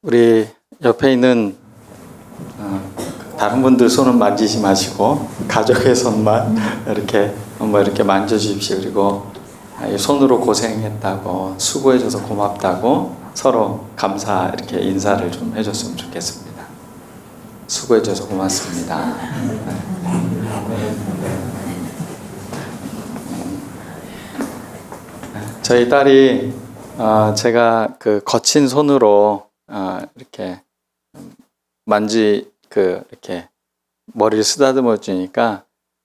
우리 옆에 있는 다른 분들 손은 만지지 마시고 가족의 손만 이렇게 한번 이렇게 만져주십시오. 그리고 이 손으로 고생했다고, 수고해줘서 고맙다고 서로 감사 이렇게 인사를 좀 해줬으면 좋겠습니다. 수고해줘서 고맙습니다. 저희 딸이 제가 그 거친 손으로 이렇게 이렇게 머리를 쓰다듬어 주니까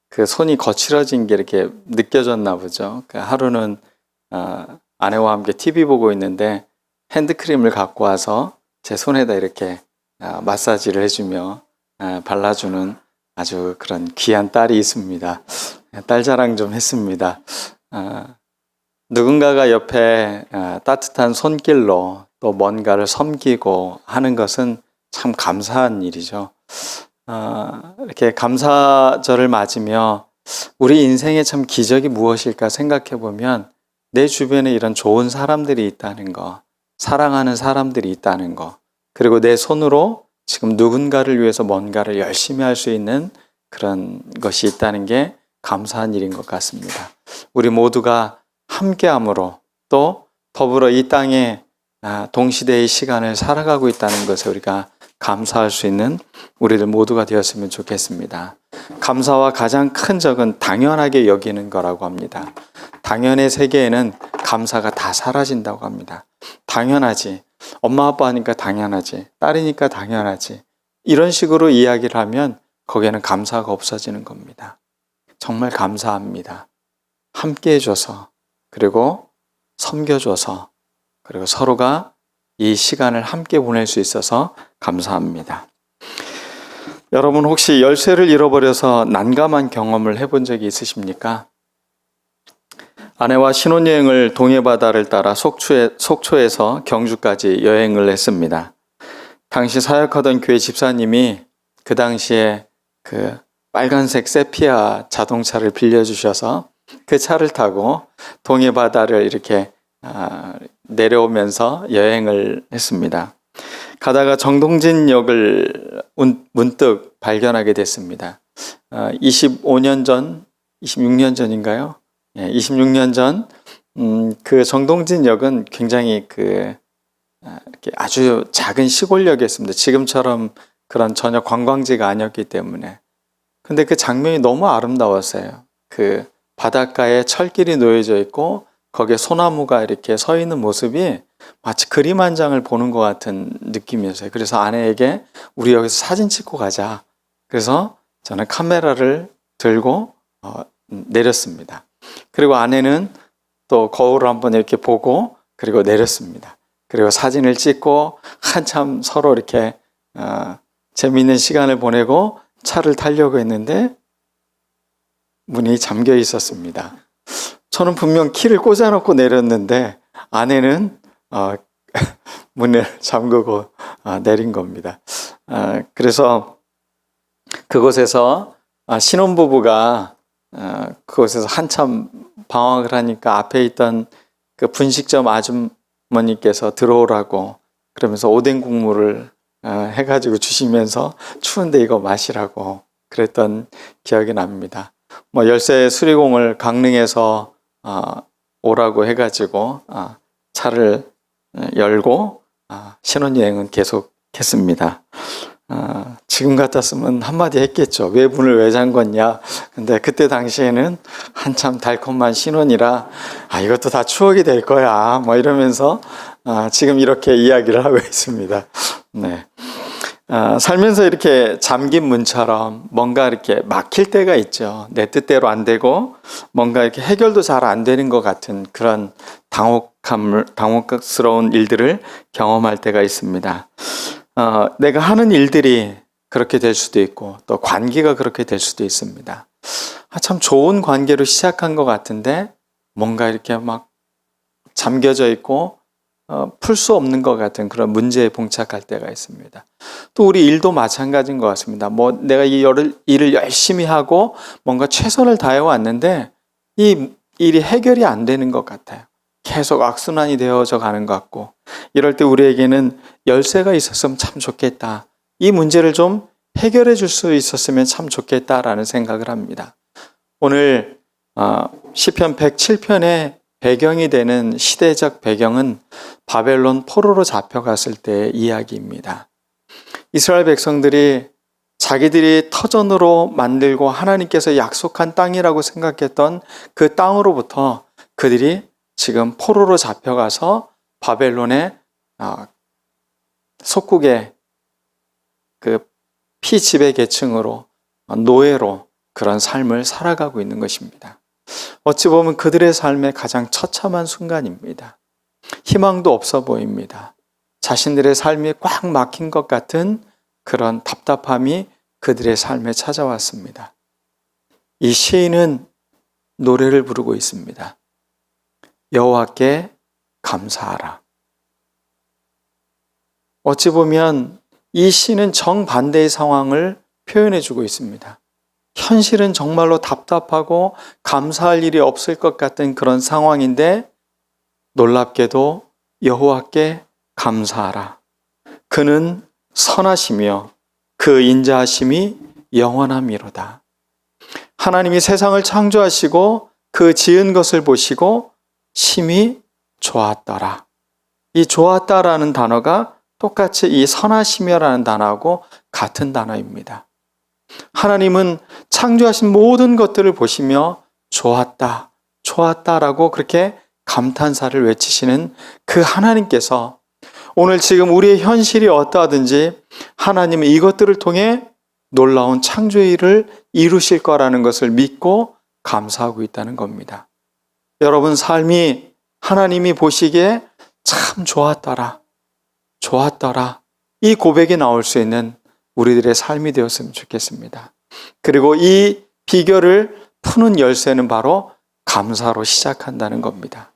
그 손이 거칠어진 게 이렇게 느껴졌나 보죠. 그 하루는 아내와 함께 TV 보고 있는데 핸드크림을 갖고 와서 제 손에다 이렇게 마사지를 해주며 발라주는 아주 그런 귀한 딸이 있습니다. 딸 자랑 좀 했습니다. 누군가가 옆에 따뜻한 손길로 또 뭔가를 섬기고 하는 것은 참 감사한 일이죠. 이렇게 감사절을 맞으며 우리 인생에 참 기적이 무엇일까 생각해 보면 내 주변에 이런 좋은 사람들이 있다는 거, 사랑하는 사람들이 있다는 거, 그리고 내 손으로 지금 누군가를 위해서 뭔가를 열심히 할 수 있는 그런 것이 있다는 게 감사한 일인 것 같습니다. 우리 모두가 함께함으로 또 더불어 이 땅에 동시대의 시간을 살아가고 있다는 것에 우리가 감사할 수 있는 우리들 모두가 되었으면 좋겠습니다. 감사와 가장 큰 적은 당연하게 여기는 거라고 합니다. 당연의 세계에는 감사가 다 사라진다고 합니다. 당연하지. 엄마 아빠 하니까 당연하지. 딸이니까 당연하지. 이런 식으로 이야기를 하면 거기에는 감사가 없어지는 겁니다. 정말 감사합니다. 함께 해줘서, 그리고 섬겨줘서, 그리고 서로가 이 시간을 함께 보낼 수 있어서 감사합니다. 여러분 혹시 열쇠를 잃어버려서 난감한 경험을 해본 적이 있으십니까? 아내와 신혼여행을 동해바다를 따라 속초에서 경주까지 여행을 했습니다. 당시 사역하던 교회 집사님이 그 당시에 그 빨간색 세피아 자동차를 빌려주셔서 그 차를 타고 동해바다를 이렇게 내려오면서 여행을 했습니다. 가다가 정동진역을 문득 발견하게 됐습니다. 26년 전인가요? 26년 전, 그 정동진역은 굉장히 이렇게 아주 작은 시골역이었습니다. 지금처럼 그런 전혀 관광지가 아니었기 때문에. 근데 그 장면이 너무 아름다웠어요. 그 바닷가에 철길이 놓여져 있고 거기에 소나무가 이렇게 서 있는 모습이 마치 그림 한 장을 보는 것 같은 느낌이었어요. 그래서 아내에게 우리 여기서 사진 찍고 가자. 그래서 저는 카메라를 들고 내렸습니다. 그리고 아내는 또 거울을 한번 이렇게 보고 그리고 내렸습니다. 그리고 사진을 찍고 한참 서로 이렇게 재미있는 시간을 보내고 차를 타려고 했는데 문이 잠겨 있었습니다. 저는 분명 키를 꽂아놓고 내렸는데 아내는 문을 잠그고 내린 겁니다. 그래서 그곳에서 신혼부부가 그곳에서 한참 방황을 하니까 앞에 있던 그 분식점 아주머니께서 들어오라고 그러면서 오뎅 국물을 해가지고 주시면서 추운데 이거 마시라고 그랬던 기억이 납니다. 열쇠 수리공을 강릉에서 오라고 해가지고 차를 열고 신혼여행은 계속했습니다. 지금 같았으면 한마디 했겠죠. 왜 문을 왜 잠궜냐. 근데 그때 당시에는 한참 달콤한 신혼이라 이것도 다 추억이 될 거야 이러면서 지금 이렇게 이야기를 하고 있습니다. 네. 살면서 이렇게 잠긴 문처럼 뭔가 이렇게 막힐 때가 있죠. 내 뜻대로 안 되고 뭔가 이렇게 해결도 잘 안 되는 것 같은 그런 당혹스러운 일들을 경험할 때가 있습니다. 내가 하는 일들이 그렇게 될 수도 있고 또 관계가 그렇게 될 수도 있습니다. 참 좋은 관계로 시작한 것 같은데 뭔가 이렇게 막 잠겨져 있고 풀 수 없는 것 같은 그런 문제에 봉착할 때가 있습니다. 또 우리 일도 마찬가지인 것 같습니다. 내가 이 일을 열심히 하고 뭔가 최선을 다해 왔는데 이 일이 해결이 안 되는 것 같아요. 계속 악순환이 되어져 가는 것 같고, 이럴 때 우리에게는 열쇠가 있었으면 참 좋겠다. 이 문제를 좀 해결해 줄 수 있었으면 참 좋겠다라는 생각을 합니다. 오늘 시편 107편의 배경이 되는 시대적 배경은 바벨론 포로로 잡혀갔을 때의 이야기입니다. 이스라엘 백성들이 자기들이 터전으로 만들고 하나님께서 약속한 땅이라고 생각했던 그 땅으로부터 그들이 지금 포로로 잡혀가서 바벨론의 속국의 그 피지배 계층으로, 노예로 그런 삶을 살아가고 있는 것입니다. 어찌 보면 그들의 삶의 가장 처참한 순간입니다. 희망도 없어 보입니다. 자신들의 삶이 꽉 막힌 것 같은 그런 답답함이 그들의 삶에 찾아왔습니다. 이 시인은 노래를 부르고 있습니다. 여호와께 감사하라. 어찌 보면 이 시는 정반대의 상황을 표현해 주고 있습니다. 현실은 정말로 답답하고 감사할 일이 없을 것 같은 그런 상황인데, 놀랍게도 여호와께 감사하라. 그는 선하시며 그 인자하심이 영원함이로다. 하나님이 세상을 창조하시고 그 지은 것을 보시고 심히 좋았더라. 이 좋았다라는 단어가 똑같이 이 선하시며라는 단어하고 같은 단어입니다. 하나님은 창조하신 모든 것들을 보시며 좋았다, 좋았다라고 그렇게 감탄사를 외치시는 그 하나님께서 오늘 지금 우리의 현실이 어떠하든지 하나님은 이것들을 통해 놀라운 창조의 일을 이루실 거라는 것을 믿고 감사하고 있다는 겁니다. 여러분 삶이 하나님이 보시기에 참 좋았더라, 좋았더라, 이 고백이 나올 수 있는 우리들의 삶이 되었으면 좋겠습니다. 그리고 이 비결을 푸는 열쇠는 바로 감사로 시작한다는 겁니다.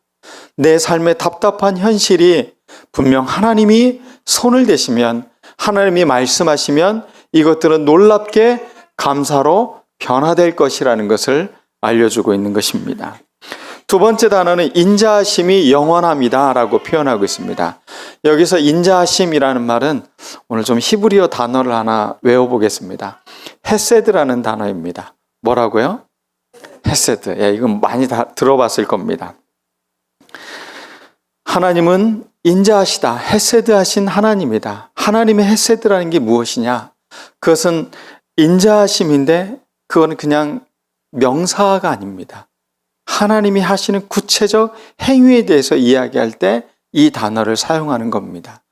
내 삶의 답답한 현실이 분명 하나님이 손을 대시면, 하나님이 말씀하시면 이것들은 놀랍게 감사로 변화될 것이라는 것을 알려주고 있는 것입니다. 두 번째 단어는 인자하심이 영원합니다 라고 표현하고 있습니다. 여기서 인자하심이라는 말은 오늘 좀 히브리어 단어를 하나 외워보겠습니다. 헤세드라는 단어입니다. 뭐라고요? 헤세드. 예, 이건 많이 다 들어봤을 겁니다. 하나님은 인자하시다, 헤세드하신 하나님이다. 하나님의 헤세드라는 게 무엇이냐? 그것은 인자하심인데 그건 그냥 명사가 아닙니다. 하나님이 하시는 구체적 행위에 대해서 이야기할 때 이 단어를 사용하는 겁니다.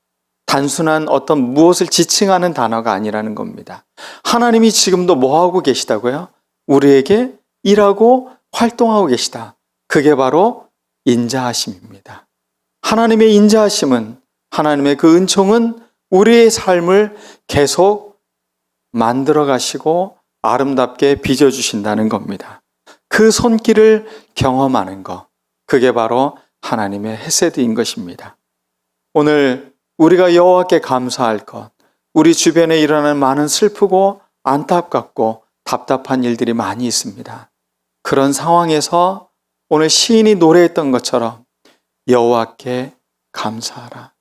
단순한 어떤 무엇을 지칭하는 단어가 아니라는 겁니다. 하나님이 지금도 뭐하고 계시다고요? 우리에게 일하고 활동하고 계시다. 그게 바로 인자하심입니다. 하나님의 인자하심은, 하나님의 그 은총은 우리의 삶을 계속 만들어 가시고 아름답게 빚어주신다는 겁니다. 그 손길을 경험하는 것, 그게 바로 하나님의 헤세드인 것입니다. 오늘 우리가 여호와께 감사할 것, 우리 주변에 일어나는 많은 슬프고 안타깝고 답답한 일들이 많이 있습니다. 그런 상황에서 오늘 시인이 노래했던 것처럼 여호와께 감사하라.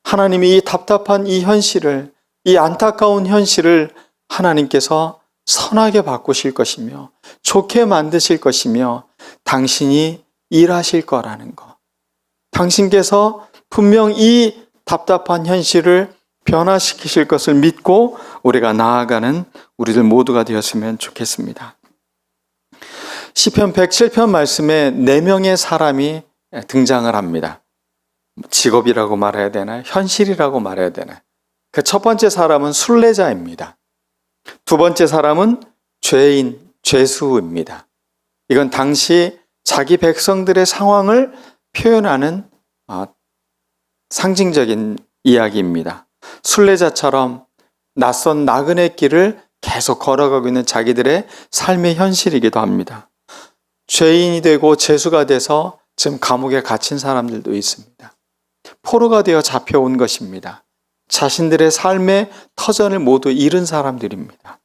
하나님이 이 답답한 이 현실을, 이 안타까운 현실을 하나님께서 선하게 바꾸실 것이며 좋게 만드실 것이며 당신이 일하실 거라는 것. 당신께서 분명 이 답답한 현실을 변화시키실 것을 믿고 우리가 나아가는 우리들 모두가 되었으면 좋겠습니다. 시편 107편 말씀에 4명의 사람이 등장을 합니다. 직업이라고 말해야 되나요? 현실이라고 말해야 되나요? 그 첫 번째 사람은 순례자입니다. 두 번째 사람은 죄인, 죄수입니다. 이건 당시 자기 백성들의 상황을 표현하는 상징적인 이야기입니다. 순례자처럼 낯선 나그네 길을 계속 걸어가고 있는 자기들의 삶의 현실이기도 합니다. 죄인이 되고 죄수가 돼서 지금 감옥에 갇힌 사람들도 있습니다. 포로가 되어 잡혀온 것입니다. 자신들의 삶의 터전을 모두 잃은 사람들입니다.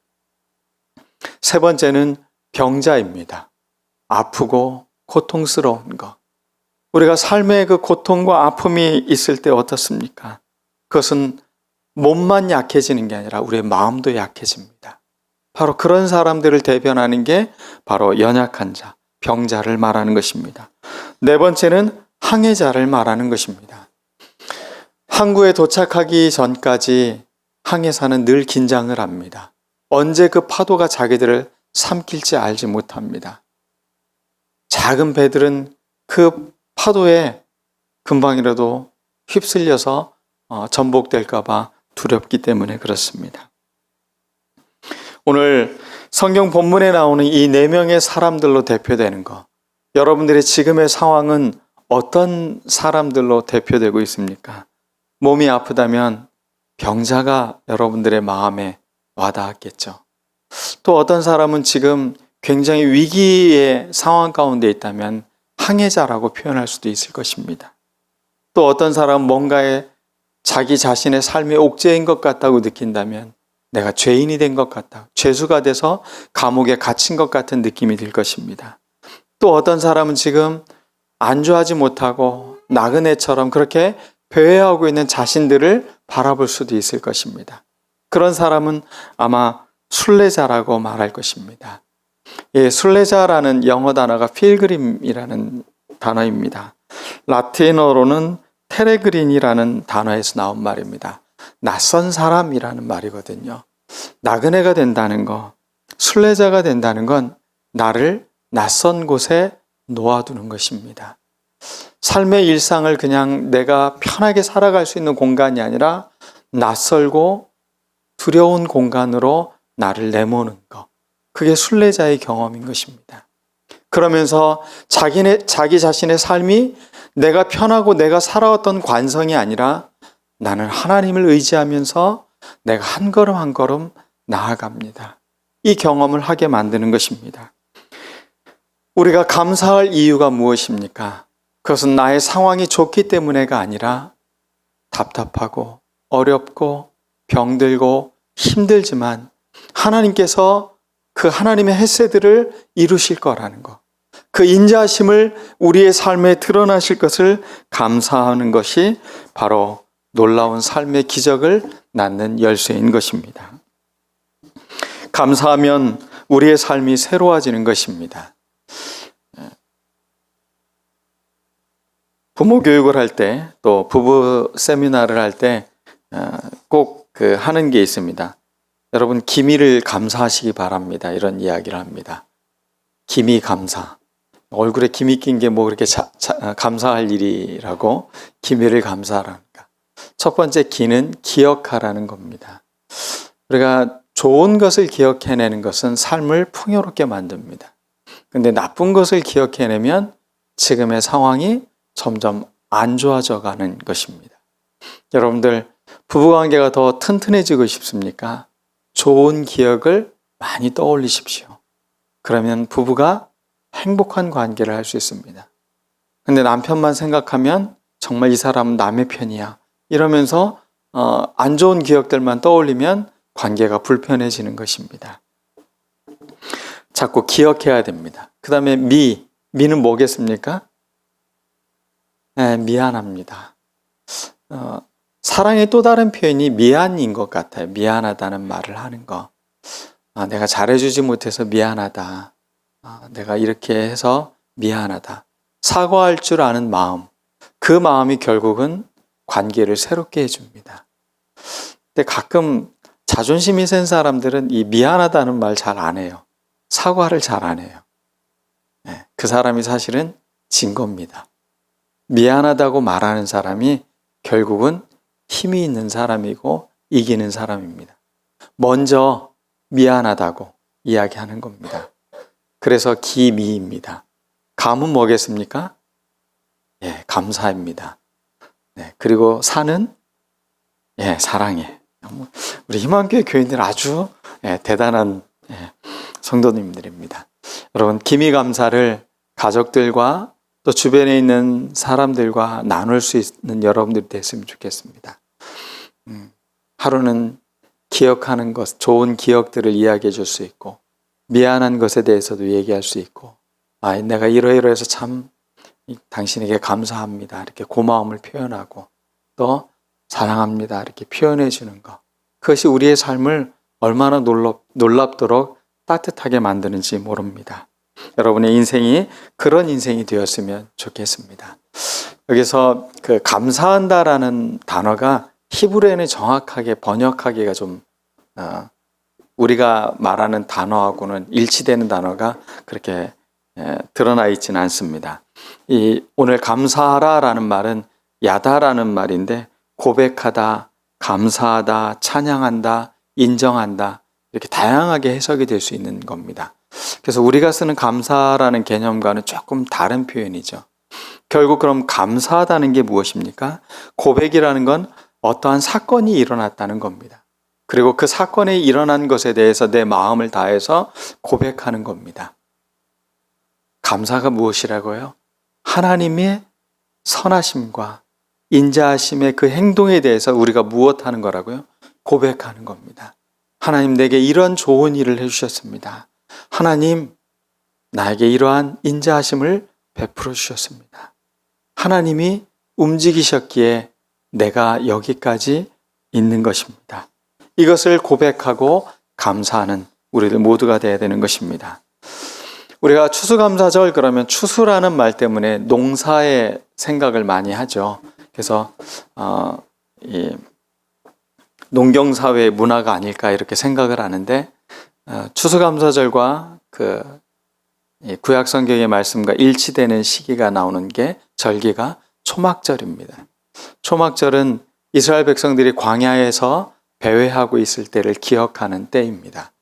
세 번째는 병자입니다. 아프고 고통스러운 것. 우리가 삶의 그 고통과 아픔이 있을 때 어떻습니까? 그것은 몸만 약해지는 게 아니라 우리의 마음도 약해집니다. 바로 그런 사람들을 대변하는 게 바로 연약한 자, 병자를 말하는 것입니다. 네 번째는 항해자를 말하는 것입니다. 항구에 도착하기 전까지 항해사는 늘 긴장을 합니다. 언제 그 파도가 자기들을 삼킬지 알지 못합니다. 작은 배들은 그 파도에 금방이라도 휩쓸려서 전복될까 봐 두렵기 때문에 그렇습니다. 오늘 성경 본문에 나오는 이 네 명의 사람들로 대표되는 것, 여러분들의 지금의 상황은 어떤 사람들로 대표되고 있습니까? 몸이 아프다면 병자가 여러분들의 마음에 와닿았겠죠. 또 어떤 사람은 지금 굉장히 위기의 상황 가운데 있다면 항해자라고 표현할 수도 있을 것입니다. 또 어떤 사람은 뭔가에 자기 자신의 삶의 옥죄인 것 같다고 느낀다면 내가 죄인이 된 것 같다, 죄수가 돼서 감옥에 갇힌 것 같은 느낌이 들 것입니다. 또 어떤 사람은 지금 안주하지 못하고 나그네처럼 그렇게 배회하고 있는 자신들을 바라볼 수도 있을 것입니다. 그런 사람은 아마 순례자라고 말할 것입니다. 예, 순례자라는 영어 단어가 필그림이라는 단어입니다. 라틴어로는 테레그린이라는 단어에서 나온 말입니다. 낯선 사람이라는 말이거든요. 나그네가 된다는 거, 순례자가 된다는 건 나를 낯선 곳에 놓아두는 것입니다. 삶의 일상을 그냥 내가 편하게 살아갈 수 있는 공간이 아니라 낯설고 두려운 공간으로 나를 내모는 것. 그게 순례자의 경험인 것입니다. 그러면서 자기 자신의 삶이 내가 편하고 내가 살아왔던 관성이 아니라 나는 하나님을 의지하면서 내가 한 걸음 한 걸음 나아갑니다. 이 경험을 하게 만드는 것입니다. 우리가 감사할 이유가 무엇입니까? 그것은 나의 상황이 좋기 때문에가 아니라 답답하고 어렵고 병들고 힘들지만 하나님께서 그 하나님의 헤세드를 이루실 거라는 것, 그 인자하심을 우리의 삶에 드러나실 것을 감사하는 것이 바로 놀라운 삶의 기적을 낳는 열쇠인 것입니다. 감사하면 우리의 삶이 새로워지는 것입니다. 부모 교육을 할 때, 또 부부 세미나를 할 때 꼭 하는 게 있습니다. 여러분, 기미를 감사하시기 바랍니다. 이런 이야기를 합니다. 기미 감사. 얼굴에 기미 낀 게 뭐 그렇게 감사할 일이라고 기미를 감사하라니까. 첫 번째 기는 기억하라는 겁니다. 우리가 좋은 것을 기억해내는 것은 삶을 풍요롭게 만듭니다. 근데 나쁜 것을 기억해내면 지금의 상황이 점점 안 좋아져 가는 것입니다. 여러분들, 부부관계가 더 튼튼해지고 싶습니까? 좋은 기억을 많이 떠올리십시오. 그러면 부부가 행복한 관계를 할 수 있습니다. 근데 남편만 생각하면 정말 이 사람은 남의 편이야 이러면서 안 좋은 기억들만 떠올리면 관계가 불편해지는 것입니다. 자꾸 기억해야 됩니다. 그 다음에 미는 뭐겠습니까? 네, 미안합니다. 사랑의 또 다른 표현이 미안인 것 같아요. 미안하다는 말을 하는 거. 내가 잘해주지 못해서 미안하다. 내가 이렇게 해서 미안하다. 사과할 줄 아는 마음. 그 마음이 결국은 관계를 새롭게 해줍니다. 근데 가끔 자존심이 센 사람들은 이 미안하다는 말 잘 안 해요. 사과를 잘 안 해요. 네, 그 사람이 사실은 진 겁니다. 미안하다고 말하는 사람이 결국은 힘이 있는 사람이고 이기는 사람입니다. 먼저 미안하다고 이야기하는 겁니다. 그래서 기미입니다. 감은 뭐겠습니까? 예, 감사입니다. 네, 그리고 사는 사랑해. 우리 희망교회 교인들 아주 대단한 성도님들입니다. 여러분, 기미 감사를 가족들과 또 주변에 있는 사람들과 나눌 수 있는 여러분들이 됐으면 좋겠습니다. 하루는 기억하는 것, 좋은 기억들을 이야기해 줄 수 있고 미안한 것에 대해서도 얘기할 수 있고 내가 이러이러해서 참 당신에게 감사합니다. 이렇게 고마움을 표현하고 또 사랑합니다. 이렇게 표현해 주는 것. 그것이 우리의 삶을 얼마나 놀랍도록 따뜻하게 만드는지 모릅니다. 여러분의 인생이 그런 인생이 되었으면 좋겠습니다. 여기서 그 감사한다라는 단어가 히브리어는 정확하게 번역하기가 좀 우리가 말하는 단어하고는 일치되는 단어가 그렇게 드러나 있지는 않습니다. 오늘 감사하라라는 말은 야다라는 말인데 고백하다, 감사하다, 찬양한다, 인정한다 이렇게 다양하게 해석이 될 수 있는 겁니다. 그래서 우리가 쓰는 감사라는 개념과는 조금 다른 표현이죠. 결국 그럼 감사하다는 게 무엇입니까? 고백이라는 건 어떠한 사건이 일어났다는 겁니다. 그리고 그 사건이 일어난 것에 대해서 내 마음을 다해서 고백하는 겁니다. 감사가 무엇이라고요? 하나님의 선하심과 인자하심의 그 행동에 대해서 우리가 무엇하는 거라고요? 고백하는 겁니다. 하나님 내게 이런 좋은 일을 해주셨습니다. 하나님 나에게 이러한 인자하심을 베풀어 주셨습니다. 하나님이 움직이셨기에 내가 여기까지 있는 것입니다. 이것을 고백하고 감사하는 우리들 모두가 되어야 되는 것입니다. 우리가 추수감사절 그러면 추수라는 말 때문에 농사의 생각을 많이 하죠. 그래서 이 농경사회의 문화가 아닐까 이렇게 생각을 하는데 추수감사절과 그 구약성경의 말씀과 일치되는 시기가 나오는 게 절기가 초막절입니다. 초막절은 이스라엘 백성들이 광야에서 배회하고 있을 때를 기억하는 때입니다.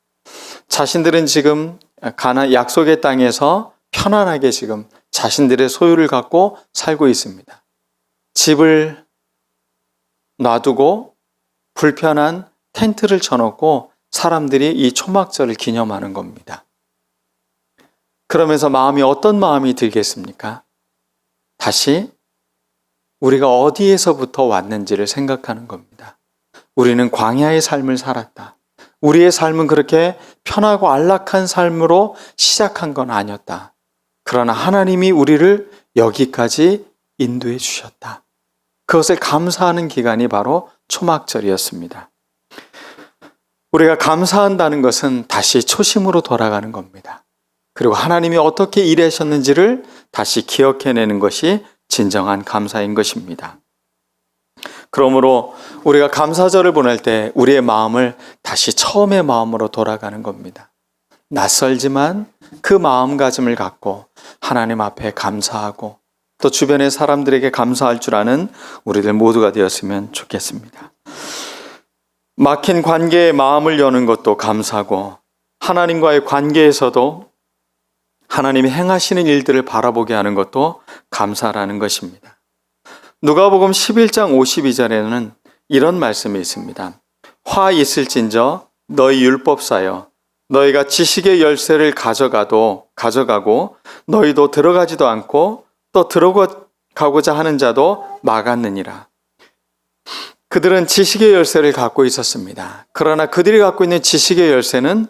자신들은 지금 가나안 약속의 땅에서 편안하게 지금 자신들의 소유를 갖고 살고 있습니다. 집을 놔두고 불편한 텐트를 쳐놓고 사람들이 이 초막절을 기념하는 겁니다. 그러면서 마음이 어떤 마음이 들겠습니까? 다시 우리가 어디에서부터 왔는지를 생각하는 겁니다. 우리는 광야의 삶을 살았다. 우리의 삶은 그렇게 편하고 안락한 삶으로 시작한 건 아니었다. 그러나 하나님이 우리를 여기까지 인도해 주셨다. 그것을 감사하는 기간이 바로 초막절이었습니다. 우리가 감사한다는 것은 다시 초심으로 돌아가는 겁니다. 그리고 하나님이 어떻게 일하셨는지를 다시 기억해내는 것이 진정한 감사인 것입니다. 그러므로 우리가 감사절을 보낼 때 우리의 마음을 다시 처음의 마음으로 돌아가는 겁니다. 낯설지만 그 마음가짐을 갖고 하나님 앞에 감사하고 또 주변의 사람들에게 감사할 줄 아는 우리들 모두가 되었으면 좋겠습니다. 막힌 관계에 마음을 여는 것도 감사고 하나님과의 관계에서도 하나님이 행하시는 일들을 바라보게 하는 것도 감사라는 것입니다. 누가복음 11장 52절에는 이런 말씀이 있습니다. 화 있을진저 너희 율법사여 너희가 지식의 열쇠를 가져가고 너희도 들어가지도 않고 또 들어가고자 하는 자도 막았느니라. 그들은 지식의 열쇠를 갖고 있었습니다. 그러나 그들이 갖고 있는 지식의 열쇠는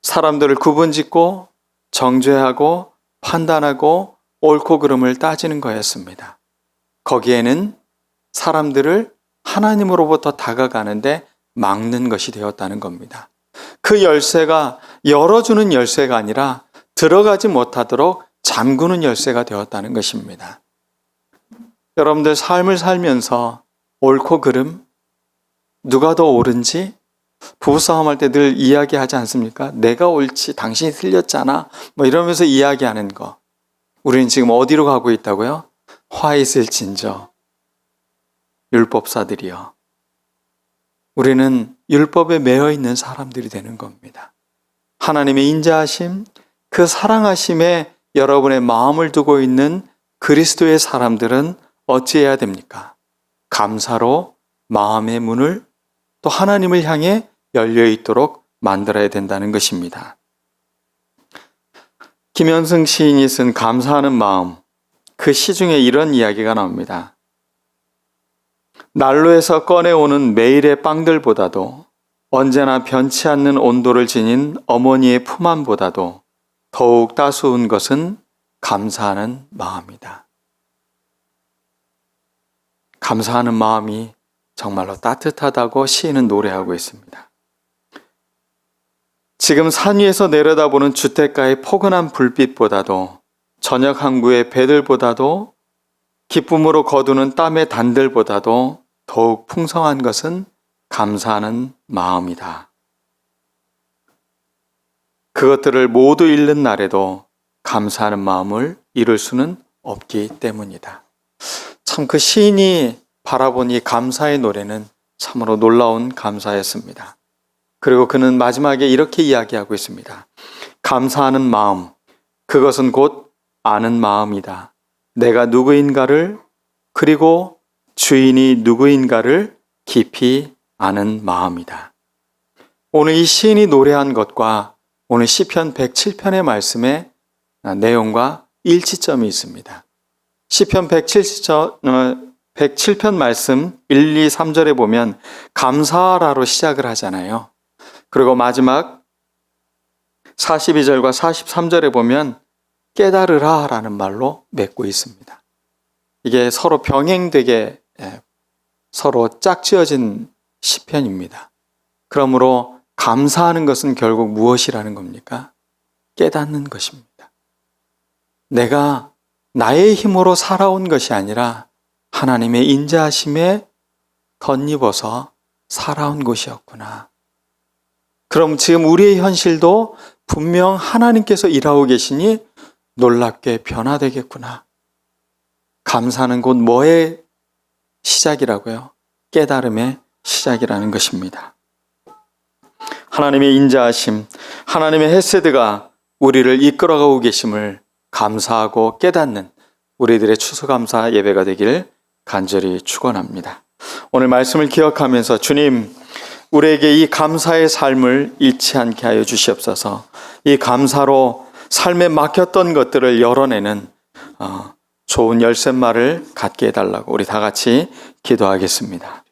사람들을 구분짓고 정죄하고 판단하고 옳고 그름을 따지는 거였습니다. 거기에는 사람들을 하나님으로부터 다가가는데 막는 것이 되었다는 겁니다. 그 열쇠가 열어주는 열쇠가 아니라 들어가지 못하도록 잠그는 열쇠가 되었다는 것입니다. 여러분들 삶을 살면서 옳고 그름, 누가 더 옳은지 부부싸움 할 때 늘 이야기하지 않습니까? 내가 옳지 당신이 틀렸잖아 뭐 이러면서 이야기하는 거. 우리는 지금 어디로 가고 있다고요? 화 있을진저 율법사들이요. 우리는 율법에 매여 있는 사람들이 되는 겁니다. 하나님의 인자하심, 그 사랑하심에 여러분의 마음을 두고 있는 그리스도의 사람들은 어찌해야 됩니까? 감사로 마음의 문을 또 하나님을 향해 열려 있도록 만들어야 된다는 것입니다. 김현승 시인이 쓴 감사하는 마음, 그 시 중에 이런 이야기가 나옵니다. 난로에서 꺼내오는 매일의 빵들보다도 언제나 변치 않는 온도를 지닌 어머니의 품 안보다도 더욱 따스운 것은 감사하는 마음이다. 감사하는 마음이 정말로 따뜻하다고 시인은 노래하고 있습니다. 지금 산 위에서 내려다보는 주택가의 포근한 불빛보다도 저녁 항구의 배들보다도 기쁨으로 거두는 땀의 단들보다도 더욱 풍성한 것은 감사하는 마음이다. 그것들을 모두 잃는 날에도 감사하는 마음을 잃을 수는 없기 때문이다. 참 그 시인이 바라본 이 감사의 노래는 참으로 놀라운 감사였습니다. 그리고 그는 마지막에 이렇게 이야기하고 있습니다. 감사하는 마음, 그것은 곧 아는 마음이다. 내가 누구인가를, 그리고 주인이 누구인가를 깊이 아는 마음이다. 오늘 이 시인이 노래한 것과 오늘 시편 107편의 말씀의 내용과 일치점이 있습니다. 시편 107편 말씀 1, 2, 3절에 보면 감사하라로 시작을 하잖아요. 그리고 마지막 42절과 43절에 보면 깨달으라 라는 말로 맺고 있습니다. 이게 서로 병행되게 서로 짝지어진 시편입니다. 그러므로 감사하는 것은 결국 무엇이라는 겁니까? 깨닫는 것입니다. 내가 나의 힘으로 살아온 것이 아니라 하나님의 인자하심에 덧입어서 살아온 것이었구나. 그럼 지금 우리의 현실도 분명 하나님께서 일하고 계시니 놀랍게 변화되겠구나. 감사는 곧 뭐의 시작이라고요? 깨달음의 시작이라는 것입니다. 하나님의 인자하심, 하나님의 헤세드가 우리를 이끌어가고 계심을 감사하고 깨닫는 우리들의 추수감사 예배가 되길 간절히 축원합니다. 오늘 말씀을 기억하면서 주님, 우리에게 이 감사의 삶을 잃지 않게 하여 주시옵소서. 이 감사로 삶에 막혔던 것들을 열어내는 좋은 열쇠말을 갖게 해달라고 우리 다 같이 기도하겠습니다.